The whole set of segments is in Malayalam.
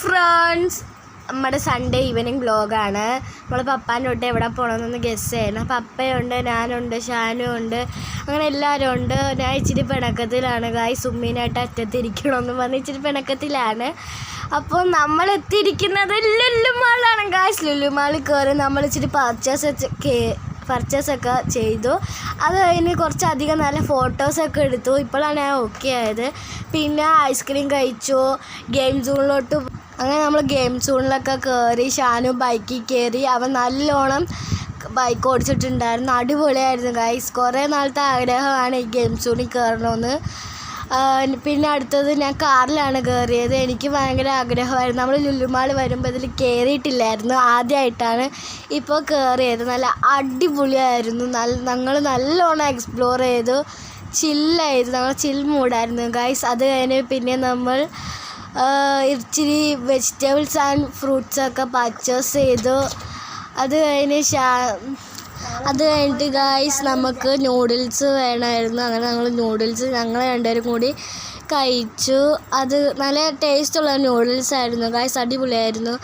ഫ്രണ്ട്സ്, നമ്മുടെ സൺഡേ ഈവനിങ് വ്ലോഗാണ്. നമ്മൾ പപ്പാൻ്റെ തൊട്ട് എവിടെ പോകണമെന്നൊന്ന് ഗസ് ചെയ്യണം. പപ്പയുണ്ട്, ഞാനുണ്ട്, ഷാനു ഉണ്ട്, അങ്ങനെ എല്ലാവരും ഉണ്ട്. ഞാൻ ഇച്ചിരി പിണക്കത്തിലാണ് ഗായ്സ്. ഉമ്മീനായിട്ട് അറ്റത്തിരിക്കണമെന്ന് പറഞ്ഞ് ഇച്ചിരി പിണക്കത്തിലാണ്. അപ്പോൾ നമ്മൾ എത്തിയിരിക്കുന്നത് ലുലു മാളാണ് ഗായ്സ്. ലുലു മാളിൽ കയറി നമ്മൾ ഇച്ചിരി പർച്ചേസൊക്കെ ചെയ്തു. അത് കഴിഞ്ഞ് കുറച്ചധികം നല്ല ഫോട്ടോസൊക്കെ എടുത്തു. ഇപ്പോഴാണ് ഞാൻ ഓക്കെ ആയത്. പിന്നെ ഐസ്ക്രീം കഴിച്ചു, ഗെയിം സോണിലോട്ട്. അങ്ങനെ നമ്മൾ ഗെയിം സോണിലൊക്കെ കയറി. ഷാനു ബൈക്കിൽ കയറി. അവൻ നല്ലോണം ബൈക്ക് ഓടിച്ചിട്ടുണ്ടായിരുന്നു. അടിപൊളിയായിരുന്നു ഗൈസ്. കുറേ നാളത്തെ ആഗ്രഹമാണ് ഈ ഗെയിം സോണിൽ കയറണമെന്ന്. പിന്നെ അടുത്തത് ഞാൻ കാറിലാണ് കയറിയത്. എനിക്ക് ഭയങ്കര ആഗ്രഹമായിരുന്നു. നമ്മൾ ലുലുമാൾ വരുമ്പോൾ ഇതിൽ കയറിയിട്ടില്ലായിരുന്നു, ആദ്യമായിട്ടാണ് ഇപ്പോൾ കയറിയത്. നല്ല അടിപൊളിയായിരുന്നു. ഞങ്ങൾ നല്ലോണം എക്സ്പ്ലോർ ചെയ്തു. ചില്ലായിരുന്നു, ഞങ്ങൾ ചിൽ മൂഡായിരുന്നു ഗൈസ്. അത് കഴിഞ്ഞ് പിന്നെ നമ്മൾ ഇച്ചിരി വെജിറ്റബിൾസ് ആൻഡ് ഫ്രൂട്ട്സൊക്കെ പർച്ചേസ് ചെയ്തു. അത് കഴിഞ്ഞിട്ട് ഗായ്സ് നമുക്ക് നൂഡിൽസ് വേണമായിരുന്നു. അങ്ങനെ ഞങ്ങൾ രണ്ടുപേരും കൂടി കഴിച്ചു. അത് നല്ല ടേസ്റ്റുള്ള നൂഡിൽസ് ആയിരുന്നു ഗായ്സ്, അടിപൊളിയായിരുന്നു.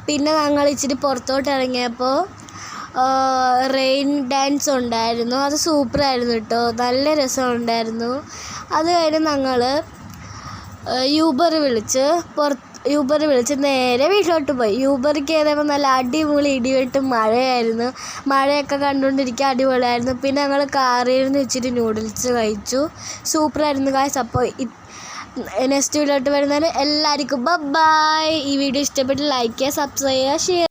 പിന്നെ ഞങ്ങൾ ഇച്ചിരി പുറത്തോട്ട് ഇറങ്ങിയപ്പോൾ റെയിൻ ഡാൻസ് ഉണ്ടായിരുന്നു. അത് സൂപ്പറായിരുന്നു കേട്ടോ, നല്ല രസമുണ്ടായിരുന്നു. അത് കഴിഞ്ഞ് ഞങ്ങൾ യൂബർ വിളിച്ച് നേരെ വീട്ടിലോട്ട് പോയി. യൂബർ കയറിയപ്പോൾ നല്ല അടിപൊളി ഇടിവെട്ടും മഴയായിരുന്നു. മഴയൊക്കെ കണ്ടുകൊണ്ടിരിക്കാൻ അടിപൊളിയായിരുന്നു. പിന്നെ ഞങ്ങൾ കാറിൽ നിന്ന് ഇച്ചിരി നൂഡിൽസ് കഴിച്ചു. സൂപ്പറായിരുന്നു ഗായ്സ്. അപ്പോൾ നെക്സ്റ്റ് വീഡിയോട്ട് വരുന്നതിന് എല്ലാവർക്കും ബൈ. ഈ വീഡിയോ ഇഷ്ടപ്പെട്ട് ലൈക്ക് ചെയ്യുക, സബ്സ്ക്രൈബ് ചെയ്യുക, ഷെയർ